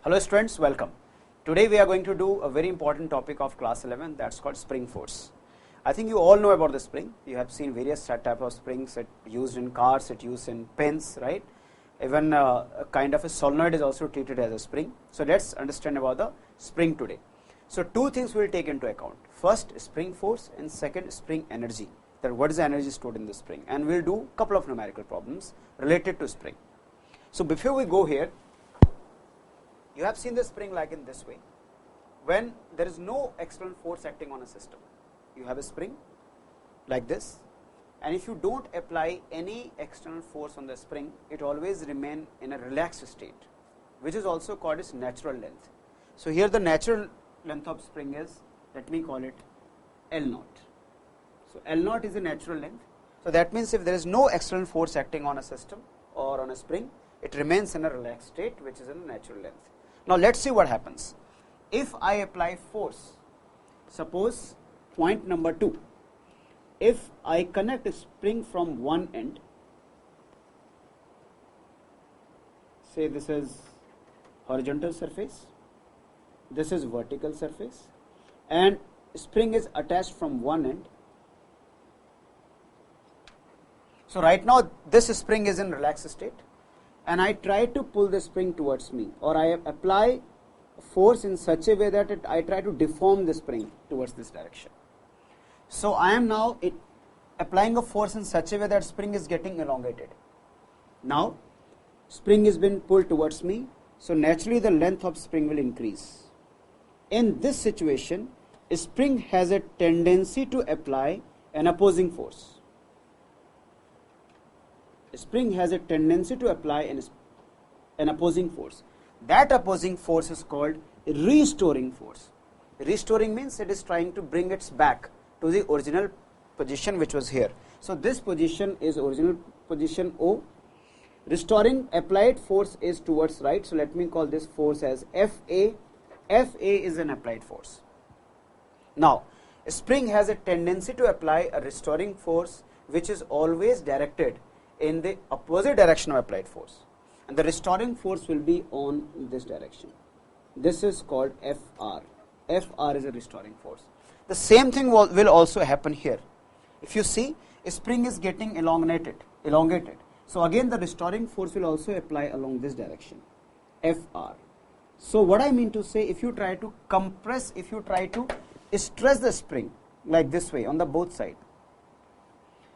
Hello students, welcome. Today we are going to do a very important topic of class 11, that's called spring force. I think you all know about the spring. You have seen various type of springs used in cars, it used in pens, right? Even a kind of a solenoid is also treated as a spring. So let's understand about the spring today. So two things we will take into account. First, spring force, and second, spring energy. That what is the energy stored in the spring, and we'll do a couple of numerical problems related to spring. So before we go here, you have seen the spring like in this way. When there is no external force acting on a system, you have a spring like this, and if you don't apply any external force on the spring, it always remain in a relaxed state, which is also called its natural length. So here the natural length of spring is, let me call it L0. So L0 is the natural length. So that means if there is no external force acting on a system or on a spring, it remains in a relaxed state, which is in the natural length. Now let's see what happens. If I apply force, suppose point number 2, if I connect a spring from one end, say this is horizontal surface, this is vertical surface, and spring is attached from one end. So right now this spring is in relaxed state, and I try to pull the spring towards me, or I apply force in such a way that I try to deform the spring towards this direction. So I am now applying a force in such a way that spring is getting elongated. Now spring is being pulled towards me, so naturally the length of spring will increase. In this situation, a spring has a tendency to apply an opposing force. Spring has a tendency to apply an opposing force. That opposing force is called restoring force. Restoring means it is trying to bring it back to the original position which was here. So this position is original position O. Restoring applied force is towards right. So let me call this force as FA. FA is an applied force. Now a spring has a tendency to apply a restoring force which is always directed in the opposite direction of applied force, and the restoring force will be on this direction. This is called FR. FR is a restoring force. The same thing will also happen here. If you see, a spring is getting elongated. So again the restoring force will also apply along this direction, FR. So what I mean to say, if you try to compress, if you try to stress the spring like this way on the both sides,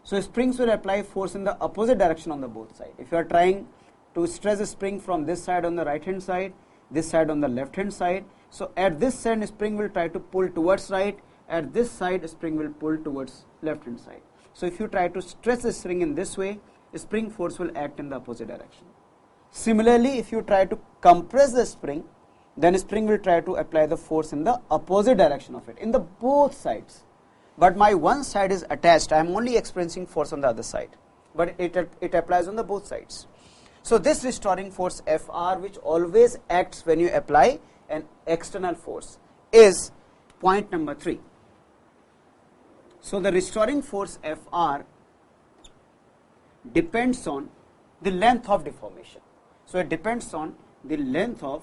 so springs will apply force in the opposite direction on the both sides. If you are trying to stress a spring from this side on the right hand side, this side on the left hand side, so at this side spring will try to pull towards right, at this side spring will pull towards left hand side. So if you try to stress the spring in this way, spring force will act in the opposite direction. Similarly, if you try to compress the spring, then spring will try to apply the force in the opposite direction of it, in the both sides. But my one side is attached, I am only experiencing force on the other side, but it applies on the both sides. So this restoring force FR, which always acts when you apply an external force, is point number 3. So the restoring force FR depends on the length of deformation. So it depends on the length of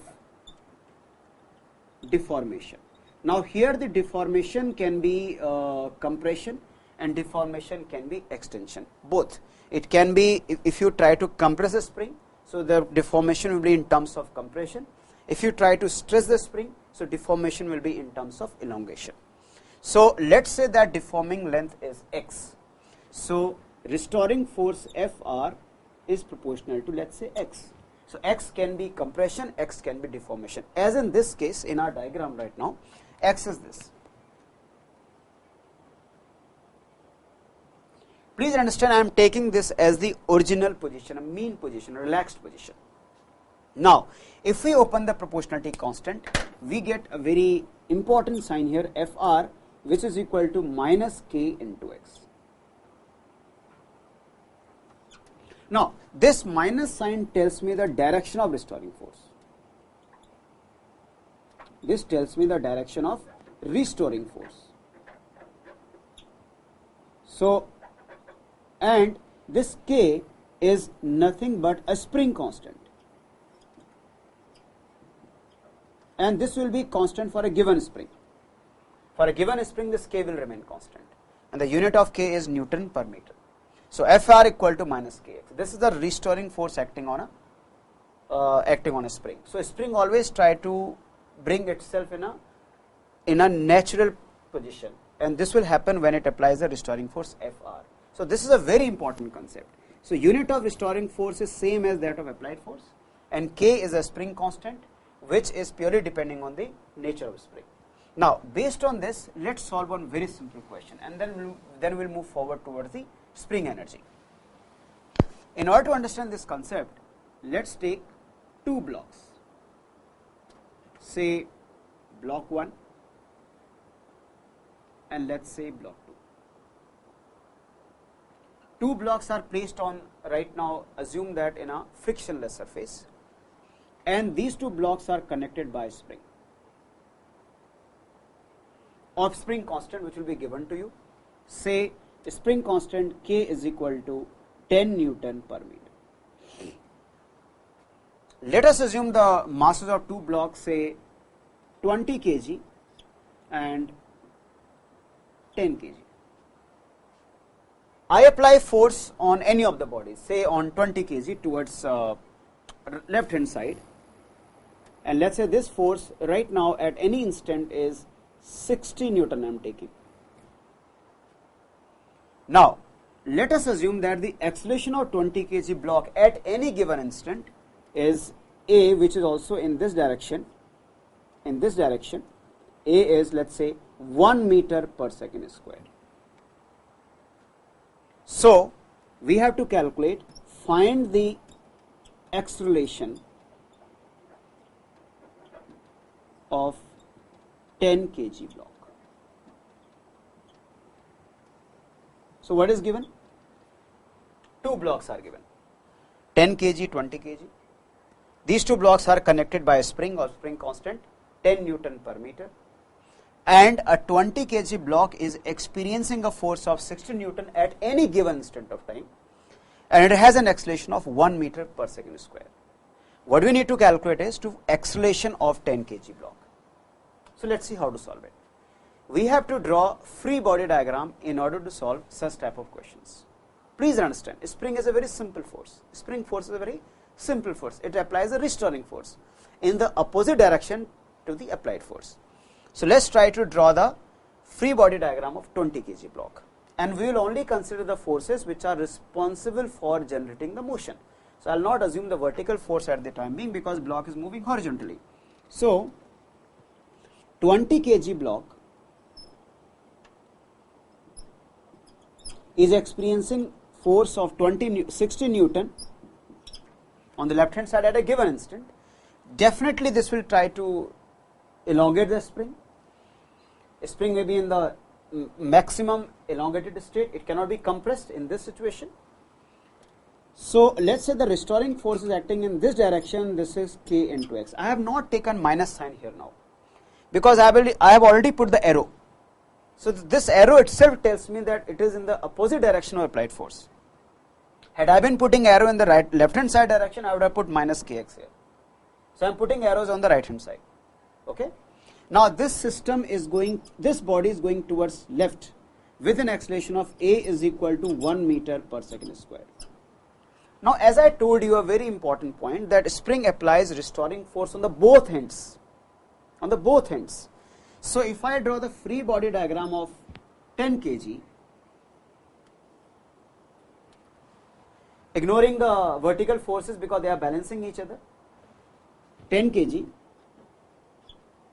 deformation. Now here the deformation can be compression, and deformation can be extension, both. It can be, if you try to compress a spring, so the deformation will be in terms of compression. If you try to stress the spring, so deformation will be in terms of elongation. So let's say that deforming length is X. So restoring force FR is proportional to, let's say, X. So X can be compression, X can be deformation. As in this case, in our diagram right now, X is this. Please understand, I am taking this as the original position, a mean position, a relaxed position. Now, if we open the proportionality constant, we get a very important sign here, FR, which is equal to minus K into X. Now, this minus sign tells me the direction of restoring force. This tells me the direction of restoring force. So, and this K is nothing but a spring constant. and this will be constant for a given spring. For a given spring, this K will remain constant, and the unit of K is Newton per meter. So Fr equal to minus Kx. This is the restoring force acting on a spring. So a spring always try to bring itself in a natural position, and this will happen when it applies the restoring force Fr. So this is a very important concept. So unit of restoring force is same as that of applied force, and K is a spring constant which is purely depending on the nature of spring. Now based on this, let's solve one very simple question, and then we'll move forward towards the spring energy. In order to understand this concept, let's take two blocks, say block 1 and let's say block 2. Two blocks are placed on, right now assume that in a frictionless surface, and these two blocks are connected by a spring of spring constant which will be given to you. Say spring constant K is equal to 10 Newton per meter. Let us assume the masses of two blocks, say 20 kg and 10 kg. I apply force on any of the bodies, say on 20 kg towards left hand side, and let's say this force right now at any instant is 60 Newton I am taking. Now let us assume that the acceleration of 20 kg block at any given instant is A, which is also in this direction. In this direction, A is, let's say, 1 meter per second square. So we have to calculate, find the acceleration of 10 kg block. So what is given? Two blocks are given, 10 kg, 20 kg. These two blocks are connected by a spring or spring constant 10 Newton per meter, and a 20 kg block is experiencing a force of 60 Newton at any given instant of time, and it has an acceleration of 1 meter per second square. What we need to calculate is to acceleration of 10 kg block. So let's see how to solve it. We have to draw free body diagram in order to solve such type of questions. Please understand, spring is a very simple force. Spring force is a very simple force. It applies a restoring force in the opposite direction to the applied force. So let's try to draw the free body diagram of 20 kg block, and we will only consider the forces which are responsible for generating the motion. So I will not assume the vertical force at the time being because block is moving horizontally. So 20 kg block is experiencing force of 60 Newton on the left hand side at a given instant. Definitely this will try to elongate the spring. Spring may be in the maximum elongated state, it cannot be compressed in this situation. So let's say the restoring force is acting in this direction, this is K into X. I have not taken minus sign here now because I have already put the arrow. So this arrow itself tells me that it is in the opposite direction of applied force. Had I been putting arrow in the left hand side direction, I would have put minus Kx here. So I am putting arrows on the right hand side. Okay. Now this system is going, this body is going towards left with an acceleration of A is equal to 1 meter per second square. Now as I told you a very important point, that spring applies restoring force on the both ends. On the both ends. So if I draw the free body diagram of 10 kg, ignoring the vertical forces because they are balancing each other, 10 kg,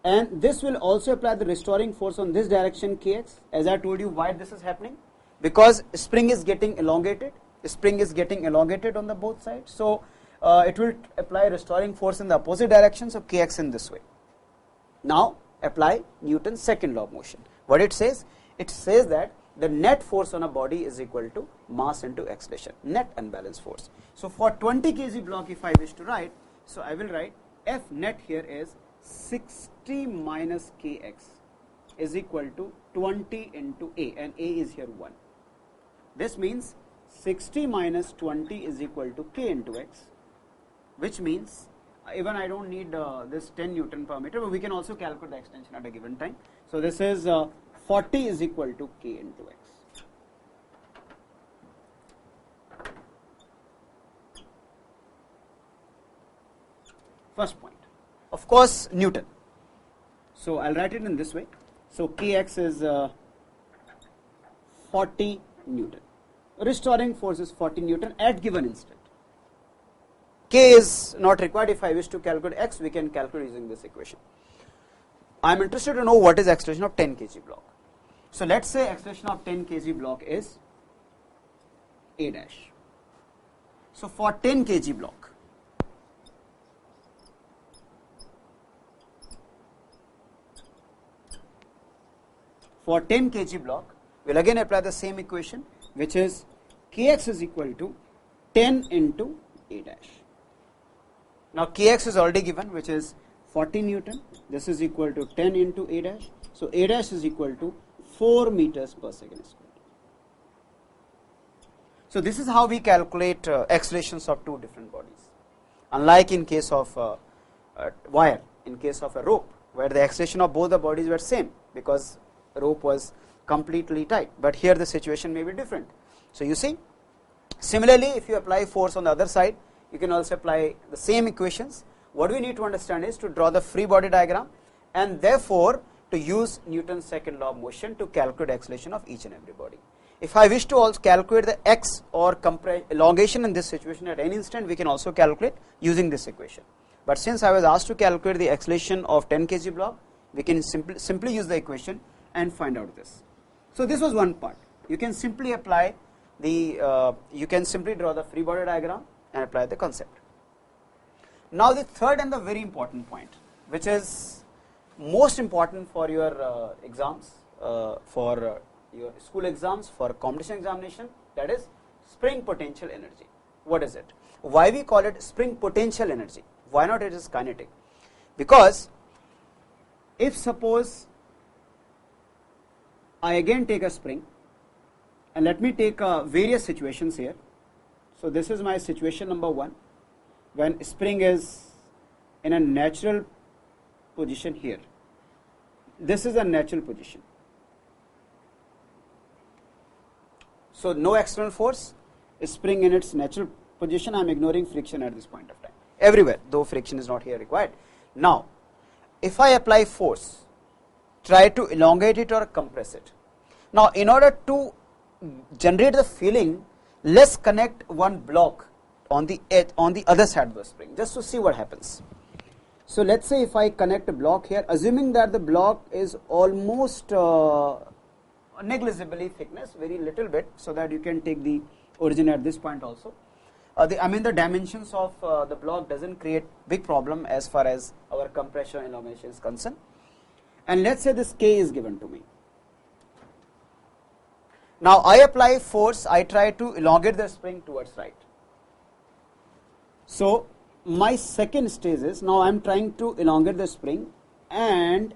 and this will also apply the restoring force on this direction Kx. As I told you, why this is happening? Because spring is getting elongated. Spring is getting elongated on the both sides. So it will apply restoring force in the opposite direction. So Kx in this way. Now apply Newton's second law of motion. What it says? It says that the net force on a body is equal to mass into acceleration, net unbalanced force. So for 20 kg block, if I wish to write, so I will write F net here is 60 minus Kx is equal to 20 into A, and A is here 1. This means 60 minus 20 is equal to K into X, which means even I don't need this 10 Newton per meter, but we can also calculate the extension at a given time. So this is 40 is equal to K into X. First point, of course, Newton. So I'll write it in this way. So Kx is 40 Newton. Restoring force is 40 Newton at given instant. K is not required. If I wish to calculate X, we can calculate using this equation. I am interested to know what is acceleration of 10 kg block. So let's say acceleration of 10 kg block is A dash. So for 10 kg block, for 10 kg block, we'll again apply the same equation, which is Kx is equal to 10 into A dash. Now Kx is already given, which is 40 Newton. This is equal to 10 into A dash. So A dash is equal to 4 meters per second squared. So this is how we calculate accelerations of two different bodies. Unlike in case of wire, in case of a rope, where the acceleration of both the bodies were same because rope was completely tight, but here the situation may be different. So you see, similarly, if you apply force on the other side, you can also apply the same equations. What we need to understand is to draw the free body diagram, and therefore to use Newton's second law of motion to calculate acceleration of each and every body. If I wish to also calculate the x or elongation in this situation at any instant, we can also calculate using this equation. But since I was asked to calculate the acceleration of 10 kg block, we can simply use the equation and find out this. So this was one part. You can simply apply the, you can simply draw the free body diagram and apply the concept. Now the third and the very important point, which is most important for your exams, for your school exams, for competition examination, that is spring potential energy. What is it? Why we call it spring potential energy? Why not it is kinetic? Because if suppose I again take a spring, and let me take various situations here. So this is my situation number 1, when spring is in a natural position here. This is a natural position. So no external force, spring in its natural position. I am ignoring friction at this point of time. Everywhere, though friction is not here required. Now, if I apply force, try to elongate it or compress it. Now, in order to generate the feeling, let's connect one block on the edge, on the other side of the spring, just to see what happens. So let's say if I connect a block here, assuming that the block is almost negligibly thickness, very little bit, so that you can take the origin at this point also. The dimensions of the block doesn't create big problem as far as our compression elongation is concerned. And let's say this K is given to me. Now I apply force, I try to elongate the spring towards right. So my second stage is, now I am trying to elongate the spring and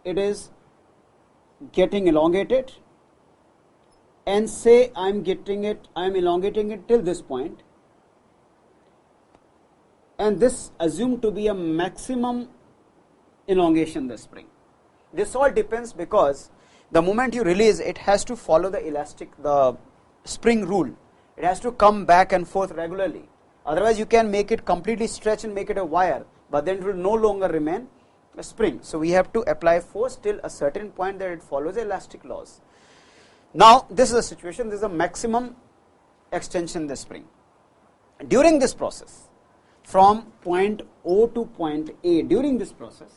it is getting elongated, and say I am elongating it till this point, and this assumed to be a maximum elongation the spring. This all depends because the moment you release, it has to follow the spring rule. It has to come back and forth regularly. Otherwise, you can make it completely stretch and make it a wire, but then it will no longer remain a spring. So we have to apply force till a certain point that it follows elastic laws. Now this is a situation, this is a maximum extension in the spring. During this process, from point O to point A, during this process,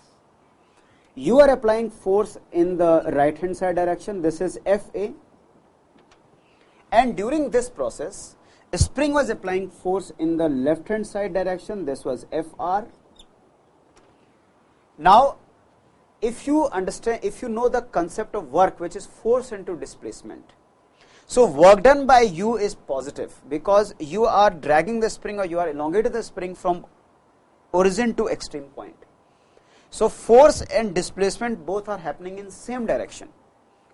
you are applying force in the right hand side direction, this is Fa, and during this process, a spring was applying force in the left hand side direction, this was Fr. Now if you understand, if you know the concept of work, which is force into displacement, so work done by you is positive because you are dragging the spring or you are elongating the spring from origin to extreme point. So force and displacement both are happening in same direction.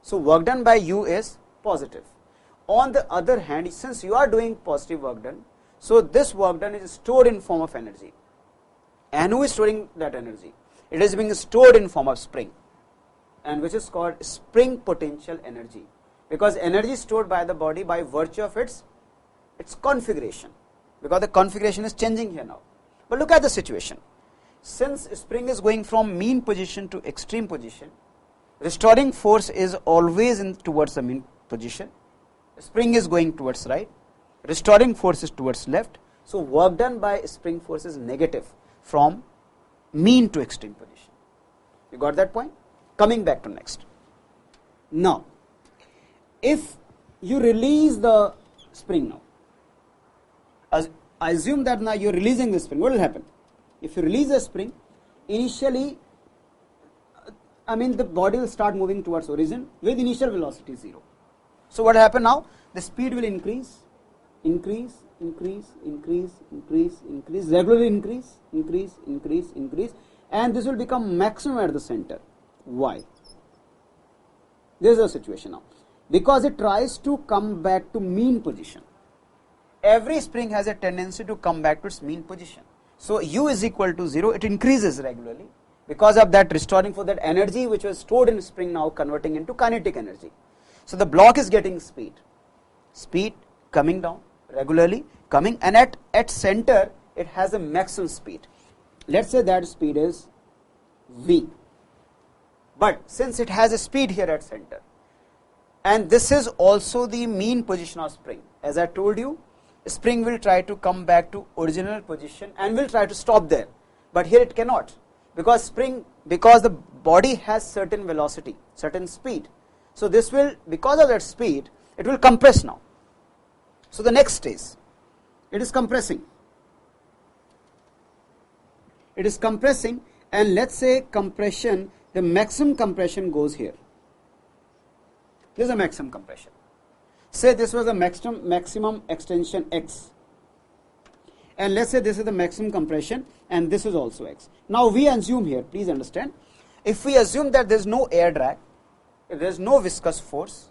So work done by you is positive. On the other hand, since you are doing positive work done, so this work done is stored in form of energy. And who is storing that energy? It is being stored in form of spring, and which is called spring potential energy, because energy is stored by the body by virtue of its configuration, because the configuration is changing here now. But look at the situation. Since spring is going from mean position to extreme position, restoring force is always towards the mean position. Spring is going towards right, restoring force is towards left. So work done by spring force is negative from mean to extreme position. You got that point? Coming back to next. Now, if you release the spring now, I assume that now you are releasing the spring, what will happen? If you release the spring, initially, the body will start moving towards origin with initial velocity 0. So what will happen now? The speed will increase, regularly increase, and this will become maximum at the center. Why? This is the situation now. Because it tries to come back to mean position. Every spring has a tendency to come back to its mean position. So u is equal to 0, it increases regularly because of that restoring for that energy which was stored in spring now converting into kinetic energy. So the block is getting speed coming down regularly coming, and at center it has a maximum speed. Let's say that speed is v, but since it has a speed here at center, and this is also the mean position of spring, as I told you, spring will try to come back to original position and will try to stop there, but here it cannot, because the body has certain velocity, certain speed. So this will, because of that speed, it will compress now. So the next stage, it is compressing, and let's say compression, the maximum compression goes here. This is a maximum compression. Say this was the maximum extension x, and let's say this is the maximum compression, and this is also x. Now we assume here, please understand, if we assume that there is no air drag, if there is no viscous force,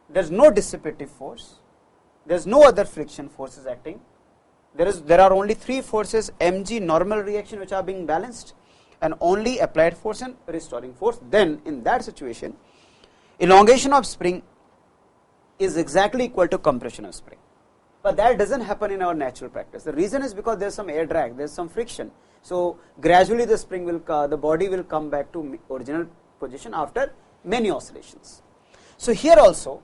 there is no dissipative force, there is no other friction forces acting, there are only three forces, mg, normal reaction, which are being balanced, and only applied force and restoring force, then in that situation, elongation of spring is exactly equal to compression of spring. But that doesn't happen in our natural practice. The reason is because there is some air drag, there is some friction. So gradually the body will come back to original position after many oscillations. So here also,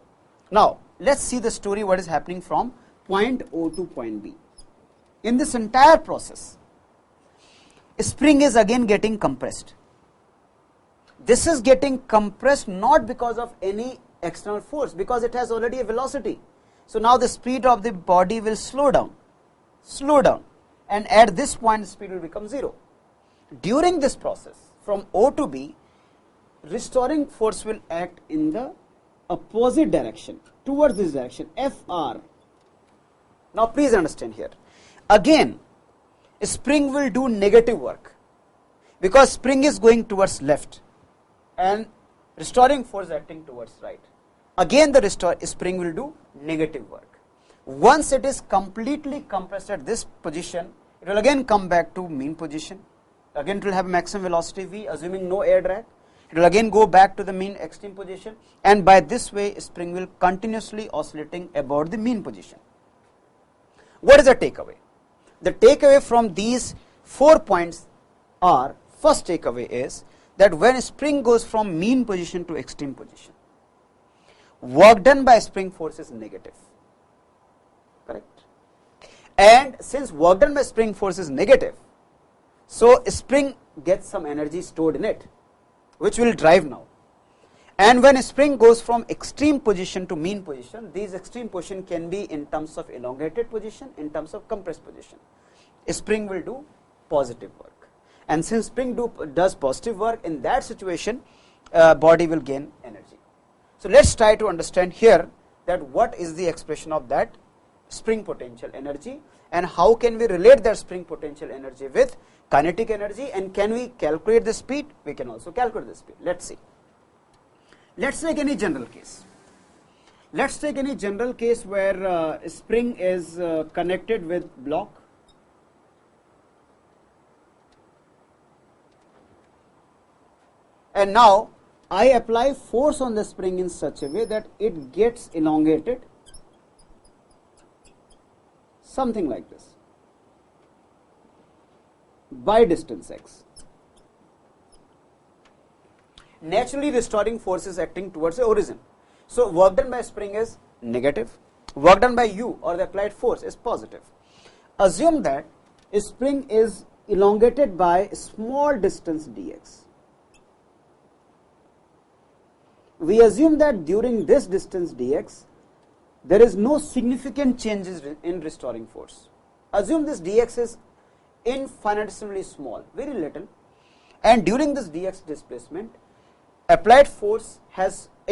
now let's see the story what is happening from point O to point B. In this entire process, spring is again getting compressed. This is getting compressed not because of any external force, because it has already a velocity. So now the speed of the body will slow down, and at this point the speed will become 0. During this process from O to B, restoring force will act in the opposite direction, towards this direction, Fr. Now please understand here, again spring will do negative work, because spring is going towards left and restoring force acting towards right. Again the spring will do negative work. Once it is completely compressed at this position, it will again come back to mean position. Again it will have maximum velocity v, assuming no air drag. It will again go back to the mean extreme position, and by this way spring will continuously oscillating about the mean position. What is the takeaway? The takeaway from these 4 points are, first takeaway is that when spring goes from mean position to extreme position, work done by spring force is negative, correct? And since work done by spring force is negative, so spring gets some energy stored in it, which will drive now. And when spring goes from extreme position to mean position, these extreme position can be in terms of elongated position, in terms of compressed position. Spring will do positive work, and since spring does positive work, in that situation body will gain energy. So let's try to understand here that what is the expression of that spring potential energy, and how can we relate that spring potential energy with kinetic energy, and can we calculate the speed? We can also calculate the speed. Let's see. Let's take any general case. Let's take any general case where spring is connected with block, and now I apply force on the spring in such a way that it gets elongated, something like this, by distance x. Naturally restoring force is acting towards the origin. So work done by spring is negative, work done by you or the applied force is positive. Assume that a spring is elongated by small distance dx. We assume that during this distance dx, there is no significant changes in restoring force. Assume this dx is infinitesimally small, very little, and during this dx displacement, applied force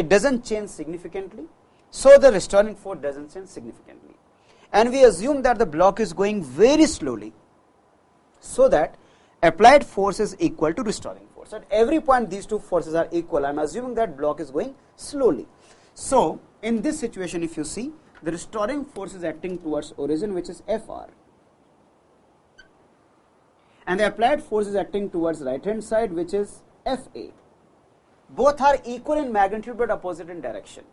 doesn't change significantly, so the restoring force doesn't change significantly. And we assume that the block is going very slowly, so that applied force is equal to restoring force. At every point these two forces are equal. I am assuming that block is going slowly. So in this situation, if you see, the restoring force is acting towards origin, which is Fr, and the applied force is acting towards right hand side, which is Fa. Both are equal in magnitude but opposite in direction.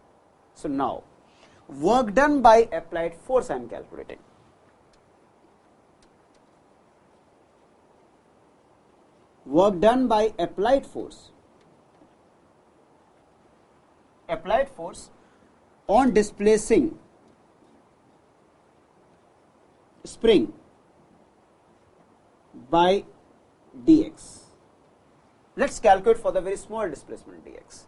So now work done by applied force I am calculating. Work done by applied force on displacing spring by dx. Let's calculate for the very small displacement dx.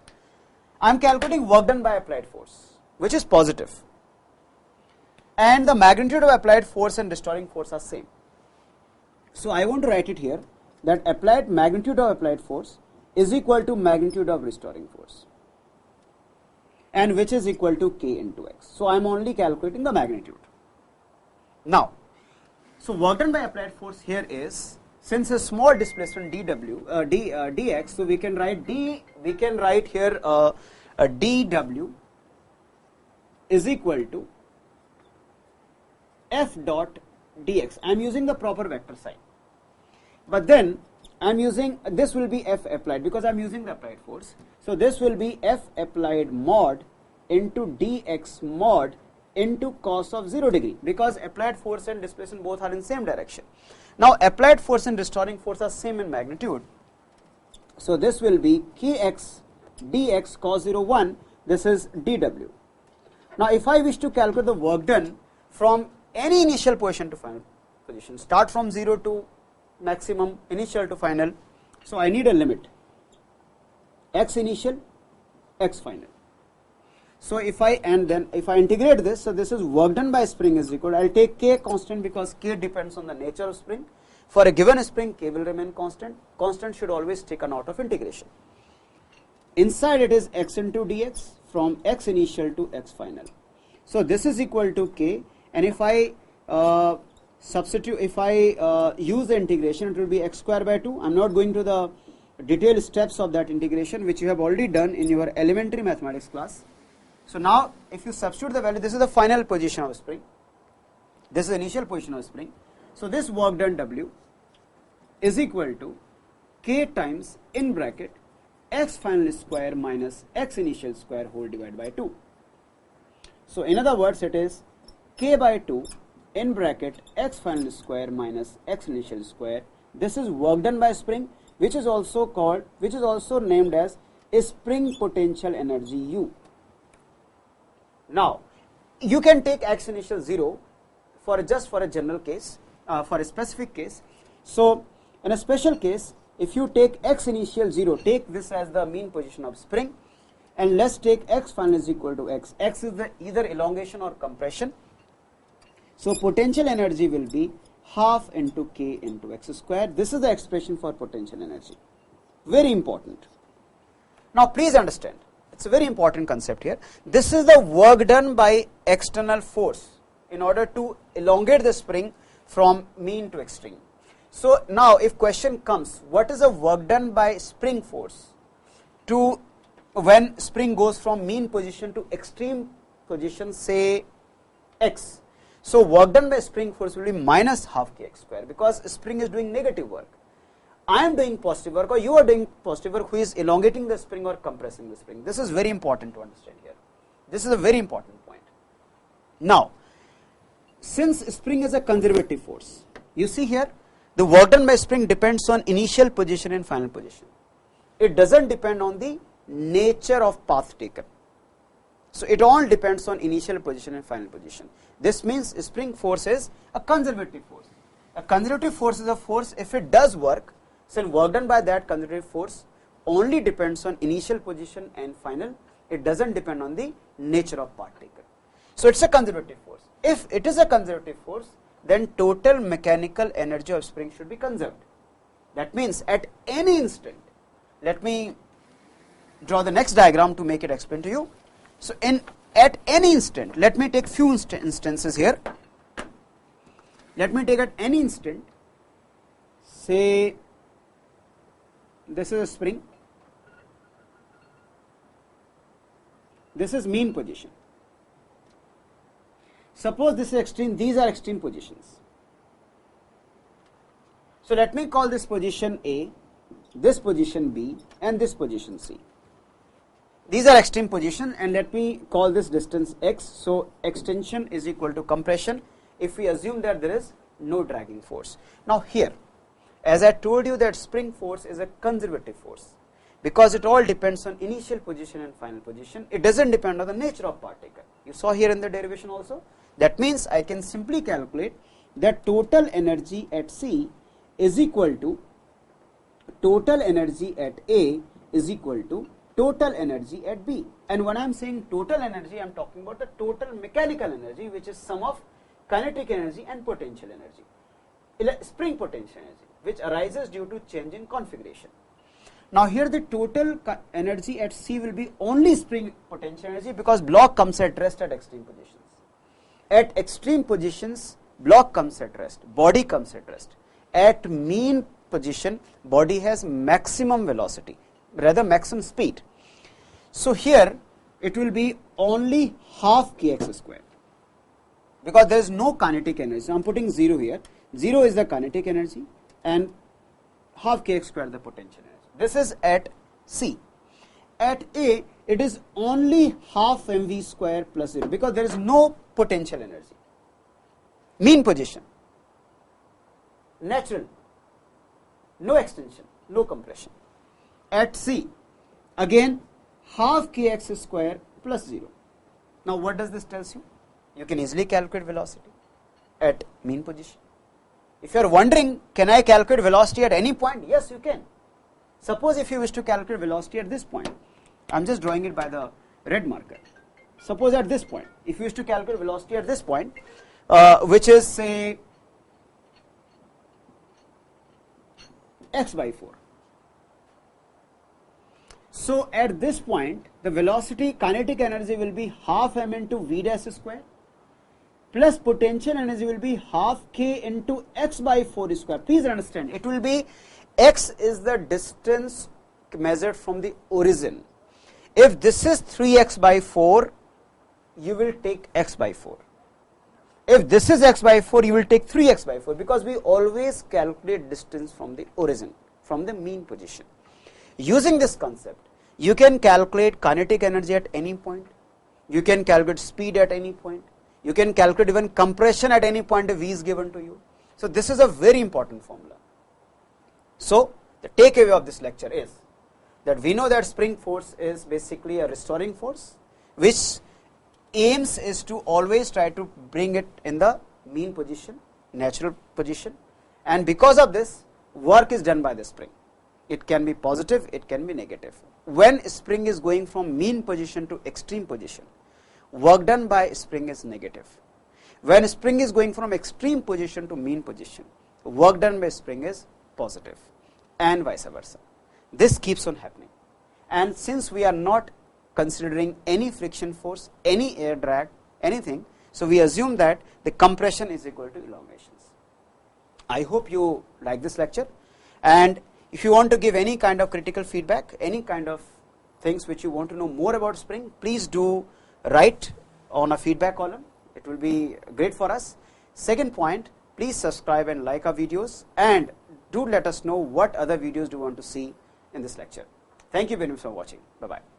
I am calculating work done by applied force, which is positive, and the magnitude of applied force and restoring force are same. So I want to write it here that applied magnitude of applied force is equal to magnitude of restoring force, and which is equal to k into x. So I am only calculating the magnitude. Now, so work done by applied force here is, since a small displacement dx, so we can write here dw is equal to f dot dx. I am using the proper vector sign, but then I am using, this will be f applied because I am using the applied force. So this will be f applied mod into dx mod into cos of 0 degree, because applied force and displacement both are in same direction. Now applied force and restoring force are same in magnitude, so this will be kx dx cos 0 1, this is dw. Now if I wish to calculate the work done from any initial position to final position, start from 0 to maximum, initial to final, so I need a limit, x initial, x final. So if I integrate this, so this is work done by spring is equal, I will take k constant because k depends on the nature of spring. For a given spring, k will remain constant. Constant should always taken out of integration. Inside it is x into dx from x initial to x final. So this is equal to k, and if I use the integration, it will be x square by 2. I am not going to the detailed steps of that integration, which you have already done in your elementary mathematics class. So now if you substitute the value, this is the final position of spring, this is the initial position of spring. So this work done W is equal to k times in bracket x final square minus x initial square whole divided by 2. So in other words, it is k by 2 in bracket x final square minus x initial square. This is work done by spring, which is also named as a spring potential energy U. Now you can take x initial 0 for just for a general case, for a specific case. So in a special case, if you take x initial 0, take this as the mean position of spring, and let's take x final is equal to x. X is the either elongation or compression. So potential energy will be half into k into x square. This is the expression for potential energy. Very important. Now please understand, it's a very important concept here. This is the work done by external force in order to elongate the spring from mean to extreme. So now if question comes, what is the work done by spring force to when spring goes from mean position to extreme position, say x? So work done by spring force will be minus half kx square, because spring is doing negative work. I am doing positive work or you are doing positive work, who is elongating the spring or compressing the spring. This is very important to understand here. This is a very important point. Now, since spring is a conservative force, you see here, the work done by spring depends on initial position and final position. It doesn't depend on the nature of path taken. So it all depends on initial position and final position. This means spring force is a conservative force. A conservative force is a force, if it does work, so work done by that conservative force only depends on initial position and final. It doesn't depend on the nature of path taken. So it's a conservative force. If it is a conservative force, then total mechanical energy of spring should be conserved. That means at any instant, let me draw the next diagram to make it explain to you. So at any instant, let me take few instances here. Let me take at any instant, say this is a spring, this is mean position. Suppose this is extreme, these are extreme positions. So let me call this position A, this position B, and this position C. These are extreme position, and let me call this distance x. So extension is equal to compression if we assume that there is no dragging force. Now here, as I told you, that spring force is a conservative force because it all depends on initial position and final position. It doesn't depend on the nature of path taken. You saw here in the derivation also. That means I can simply calculate that total energy at C is equal to total energy at A is equal to total energy at B. And when I am saying total energy, I am talking about the total mechanical energy, which is sum of kinetic energy and potential energy, spring potential energy, which arises due to change in configuration. Now here the total energy at C will be only spring potential energy because block comes at rest at extreme positions. At extreme positions, block comes at rest, body comes at rest. At mean position, body has maximum velocity, rather maximum speed. So here it will be only half kx square because there is no kinetic energy. So I am putting 0 here. 0 is the kinetic energy and half kx square the potential energy. This is at C. At A, it is only half mv square plus 0 because there is no potential energy. Mean position, natural, no extension, no compression. At C, again half kx square plus 0. Now what does this tells you? You can easily calculate velocity at mean position. If you are wondering, can I calculate velocity at any point? Yes, you can. Suppose if you wish to calculate velocity at this point, I am just drawing it by the red marker. Suppose at this point, if you wish to calculate velocity at this point, which is say x by 4. So at this point, the velocity kinetic energy will be half m into v dash square plus potential energy will be half k into x by 4 square. Please understand, it will be x is the distance measured from the origin. If this is 3x by 4, you will take x by 4. If this is x by 4, you will take 3x by 4 because we always calculate distance from the origin, from the mean position. Using this concept, you can calculate kinetic energy at any point, you can calculate speed at any point, you can calculate even compression at any point if V is given to you. So this is a very important formula. So the takeaway of this lecture is that we know that spring force is basically a restoring force which aims is to always try to bring it in the mean position, natural position, and because of this work is done by the spring. It can be positive, it can be negative. When spring is going from mean position to extreme position, work done by spring is negative. When spring is going from extreme position to mean position, work done by spring is positive, and vice versa. This keeps on happening, and since we are not considering any friction force, any air drag, anything, so we assume that the compression is equal to elongations. I hope you like this lecture, and if you want to give any kind of critical feedback, any kind of things which you want to know more about spring, please do write on a feedback column. It will be great for us. Second point, please subscribe and like our videos, and Do let us know what other videos do you want to see in this lecture. Thank you very much for watching. Bye-bye.